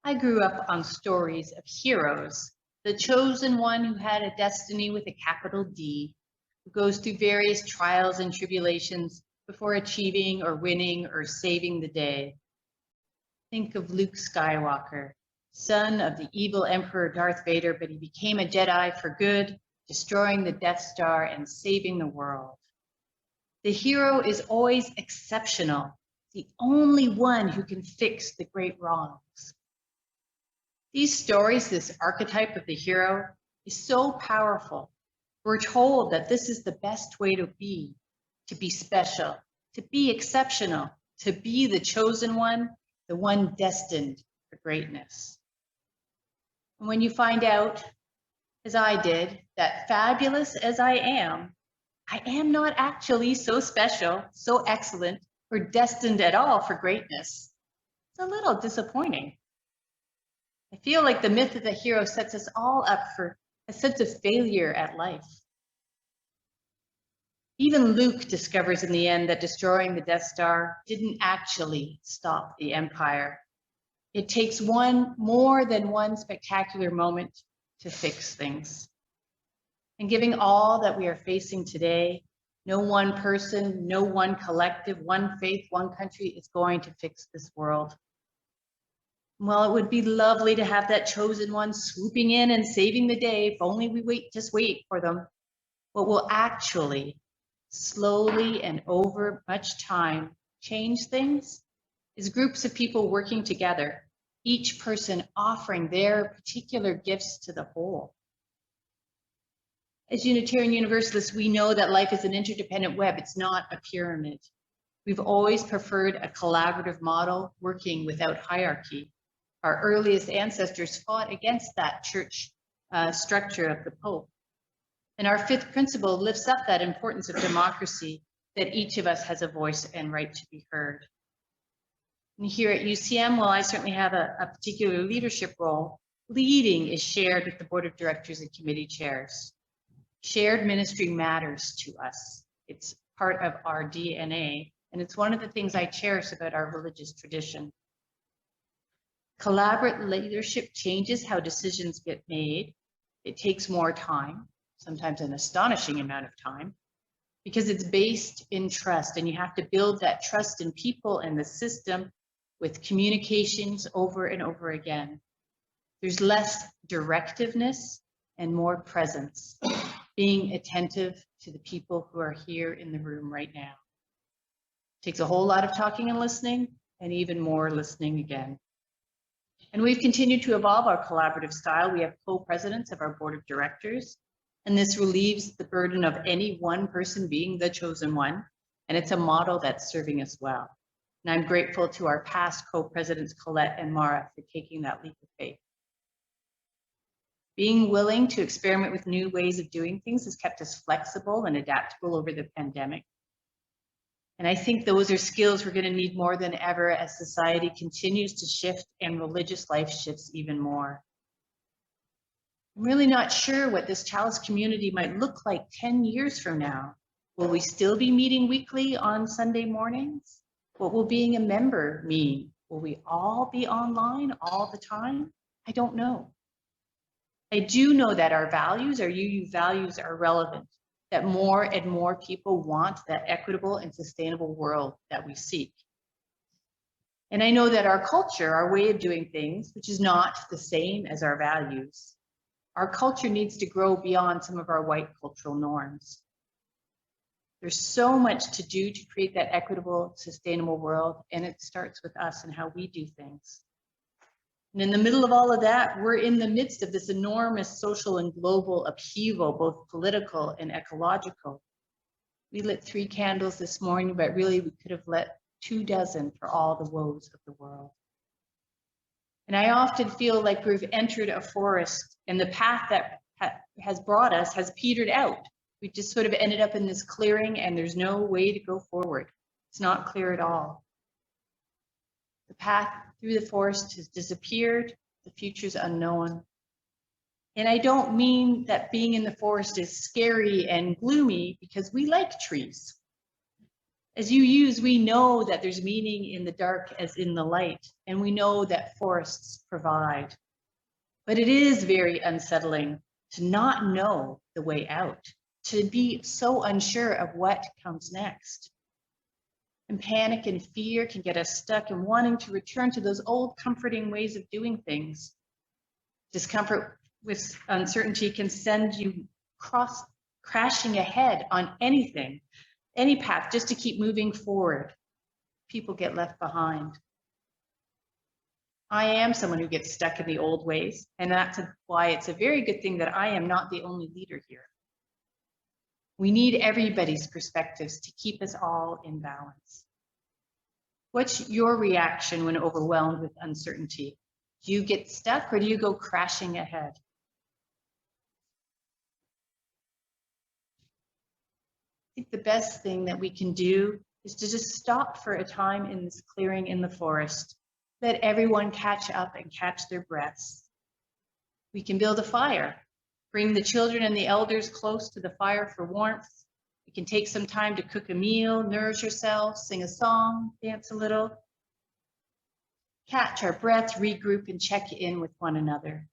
I grew up on stories of heroes, the chosen one who had a destiny with a capital D, who goes through various trials and tribulations before achieving or winning or saving the day. Think of Luke Skywalker, son of the evil Emperor Darth Vader, but he became a Jedi for good, destroying the Death Star and saving the world. The hero is always exceptional, the only one who can fix the great wrongs. These stories, this archetype of the hero, is so powerful. We're told that this is the best way to be special, to be exceptional, to be the chosen one, the one destined for greatness. And when you find out, as I did, that fabulous as I am not actually so special, so excellent, or destined at all for greatness, it's a little disappointing. I feel like the myth of the hero sets us all up for a sense of failure at life. Even Luke discovers in the end that destroying the Death Star didn't actually stop the Empire. It takes more than one spectacular moment to fix things. And given all that we are facing today, no one person, no one collective, one faith, one country is going to fix this world. Well, it would be lovely to have that chosen one swooping in and saving the day if only we just wait for them. What will actually, slowly and over much time, change things is groups of people working together, each person offering their particular gifts to the whole. As Unitarian Universalists, we know that life is an interdependent web. It's not a pyramid. We've always preferred a collaborative model working without hierarchy. Our earliest ancestors fought against that church structure of the Pope. And our fifth principle lifts up that importance of democracy, that each of us has a voice and right to be heard. And here at UCM, while I certainly have a particular leadership role, leading is shared with the board of directors and committee chairs. Shared ministry matters to us. It's part of our DNA, and it's one of the things I cherish about our religious tradition. Collaborative leadership changes how decisions get made. It takes more time, sometimes an astonishing amount of time, because it's based in trust, and you have to build that trust in people and the system with communications over and over again. There's less directiveness and more presence, being attentive to the people who are here in the room right now. It takes a whole lot of talking and listening, and even more listening again. And we've continued to evolve our collaborative style. We have co-presidents of our board of directors, and this relieves the burden of any one person being the chosen one, and it's a model that's serving us well. And I'm grateful to our past co-presidents, Colette and Mara, for taking that leap of faith. Being willing to experiment with new ways of doing things has kept us flexible and adaptable over the pandemic. And I think those are skills we're going to need more than ever as society continues to shift and religious life shifts even more. I'm really not sure what this chalice community might look like 10 years from now. Will we still be meeting weekly on Sunday mornings? What will being a member mean? Will we all be online all the time? I don't know. I do know that our values, our UU values, are relevant, that more and more people want that equitable and sustainable world that we seek. And I know that our culture, our way of doing things, which is not the same as our values, our culture needs to grow beyond some of our white cultural norms. There's so much to do to create that equitable, sustainable world, and it starts with us and how we do things. And in the middle of all of that, we're in the midst of this enormous social and global upheaval, both political and ecological. We lit 3 candles this morning, but really we could have lit 24 for all the woes of the world. And I often feel like we've entered a forest and the path that has brought us has petered out. We just sort of ended up in this clearing and there's no way to go forward. It's not clear at all. The path through the forest has disappeared. The future's unknown. And I don't mean that being in the forest is scary and gloomy, because we like trees. As UUs, we know that there's meaning in the dark as in the light, and we know that forests provide. But it is very unsettling to not know the way out, to be so unsure of what comes next. And panic and fear can get us stuck in wanting to return to those old comforting ways of doing things. Discomfort with uncertainty can send you crashing ahead on anything, any path, just to keep moving forward. People get left behind. I am someone who gets stuck in the old ways, and that's why it's a very good thing that I am not the only leader here. We need everybody's perspectives to keep us all in balance. What's your reaction when overwhelmed with uncertainty? Do you get stuck or do you go crashing ahead? I think the best thing that we can do is to just stop for a time in this clearing in the forest. Let everyone catch up and catch their breaths. We can build a fire. Bring the children and the elders close to the fire for warmth. You can take some time to cook a meal, nourish yourself, sing a song, dance a little. Catch our breath, regroup, and check in with one another.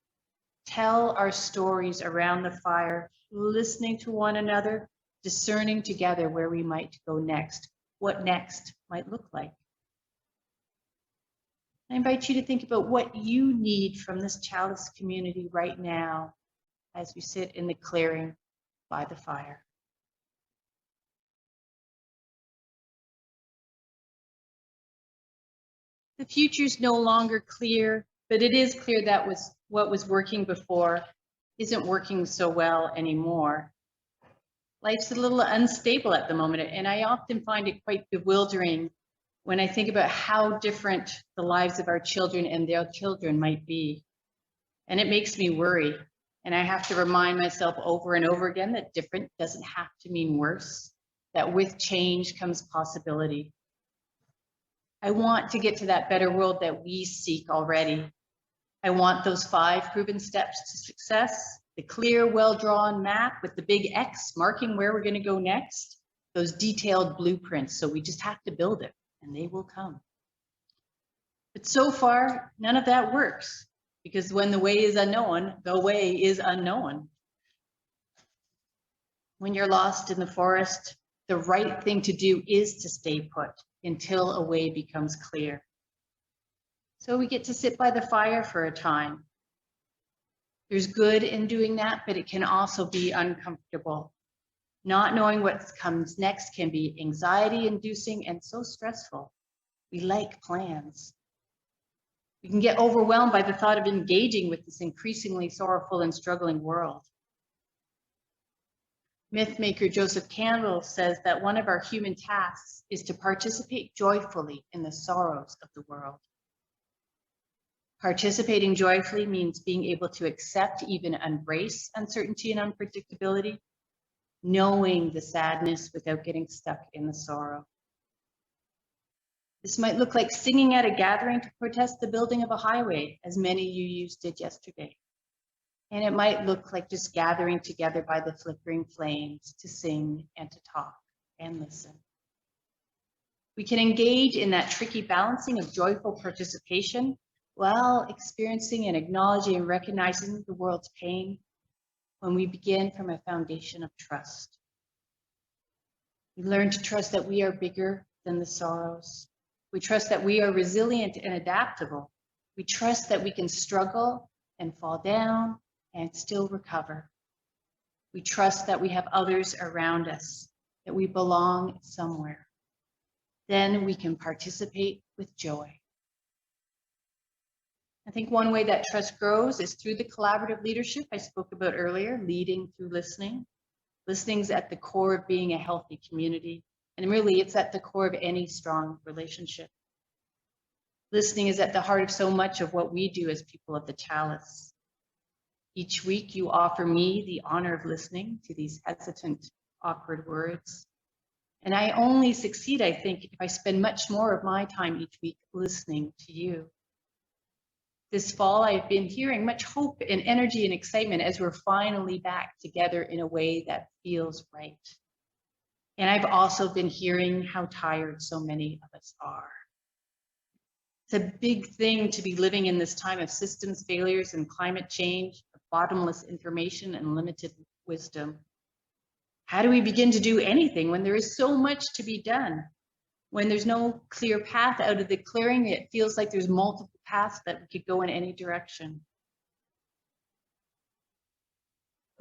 Tell our stories around the fire, listening to one another, discerning together where we might go next, what next might look like. I invite you to think about what you need from this chalice community right now as we sit in the clearing by the fire. The future's no longer clear, but it is clear that what was working before isn't working so well anymore. Life's a little unstable at the moment, and I often find it quite bewildering when I think about how different the lives of our children and their children might be. And it makes me worry. And I have to remind myself over and over again that different doesn't have to mean worse, that with change comes possibility. I want to get to that better world that we seek already. I want those 5 proven steps to success, the clear, well-drawn map with the big X marking where we're going to go next, those detailed blueprints, so we just have to build it, and they will come. But so far, none of that works, because when the way is unknown, the way is unknown. When you're lost in the forest, the right thing to do is to stay put until a way becomes clear. So we get to sit by the fire for a time. There's good in doing that, but it can also be uncomfortable. Not knowing what comes next can be anxiety-inducing and so stressful. We like plans. We can get overwhelmed by the thought of engaging with this increasingly sorrowful and struggling world. Myth maker Joseph Campbell says that one of our human tasks is to participate joyfully in the sorrows of the world. Participating joyfully means being able to accept, even embrace uncertainty and unpredictability, knowing the sadness without getting stuck in the sorrow. This might look like singing at a gathering to protest the building of a highway, as many UUs did yesterday. And it might look like just gathering together by the flickering flames to sing and to talk and listen. We can engage in that tricky balancing of joyful participation while experiencing and acknowledging and recognizing the world's pain when we begin from a foundation of trust. We learn to trust that we are bigger than the sorrows. We trust that we are resilient and adaptable. We trust that we can struggle and fall down and still recover. We trust that we have others around us, that we belong somewhere. Then we can participate with joy. I think one way that trust grows is through the collaborative leadership I spoke about earlier, leading through listening. Listening is at the core of being a healthy community, and really it's at the core of any strong relationship. Listening is at the heart of so much of what we do as people of the chalice. Each week you offer me the honor of listening to these hesitant, awkward words. And I only succeed, I think, if I spend much more of my time each week listening to you. This fall, I've been hearing much hope and energy and excitement as we're finally back together in a way that feels right. And I've also been hearing how tired so many of us are. It's a big thing to be living in this time of systems failures and climate change, bottomless information and limited wisdom. How do we begin to do anything when there is so much to be done? When there's no clear path out of the clearing, it feels like there's multiple paths that we could go in any direction.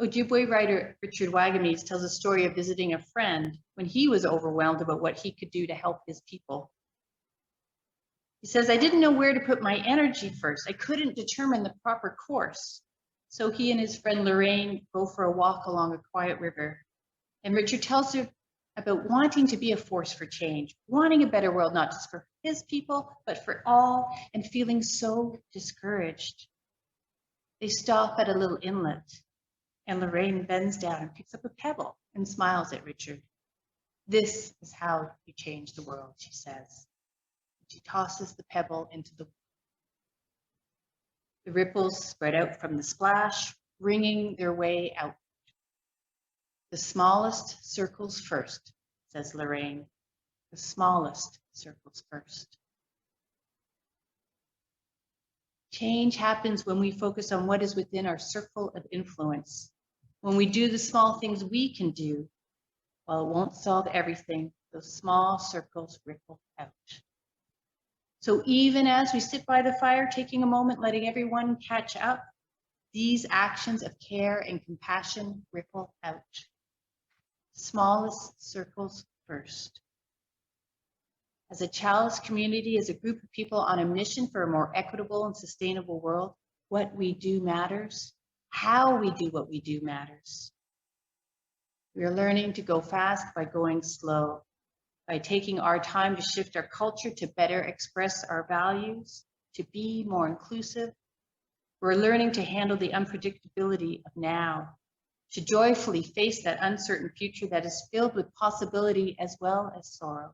Ojibwe writer Richard Wagamese tells a story of visiting a friend when he was overwhelmed about what he could do to help his people. He says, I didn't know where to put my energy first. I couldn't determine the proper course. So he and his friend Lorraine go for a walk along a quiet river. And Richard tells her about wanting to be a force for change, wanting a better world, not just for his people, but for all, and feeling so discouraged. They stop at a little inlet, and Lorraine bends down and picks up a pebble and smiles at Richard. This is how you change the world, she says. She tosses the pebble into the water. The ripples spread out from the splash, ringing their way out. The smallest circles first, says Lorraine. The smallest circles first. Change happens when we focus on what is within our circle of influence. When we do the small things we can do, while it won't solve everything, those small circles ripple out. So even as we sit by the fire, taking a moment, letting everyone catch up, these actions of care and compassion ripple out. Smallest circles first. As a chalice community, as a group of people on a mission for a more equitable and sustainable world, what we do matters. How we do what we do matters. We are learning to go fast by going slow, by taking our time to shift our culture to better express our values, to be more inclusive. We're learning to handle the unpredictability of now, to joyfully face that uncertain future that is filled with possibility as well as sorrow.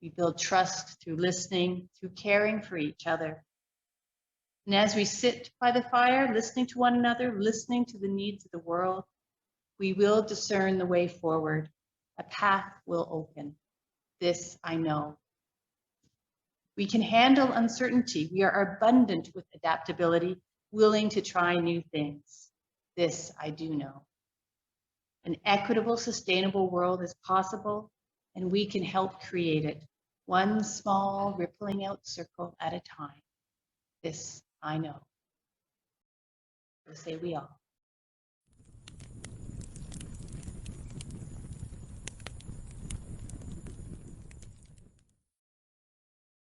We build trust through listening, through caring for each other. And as we sit by the fire, listening to one another, listening to the needs of the world, we will discern the way forward. A path will open. This I know. We can handle uncertainty. We are abundant with adaptability, willing to try new things. This I do know. An equitable, sustainable world is possible, and we can help create it, one small rippling out circle at a time. This I know. So say we all.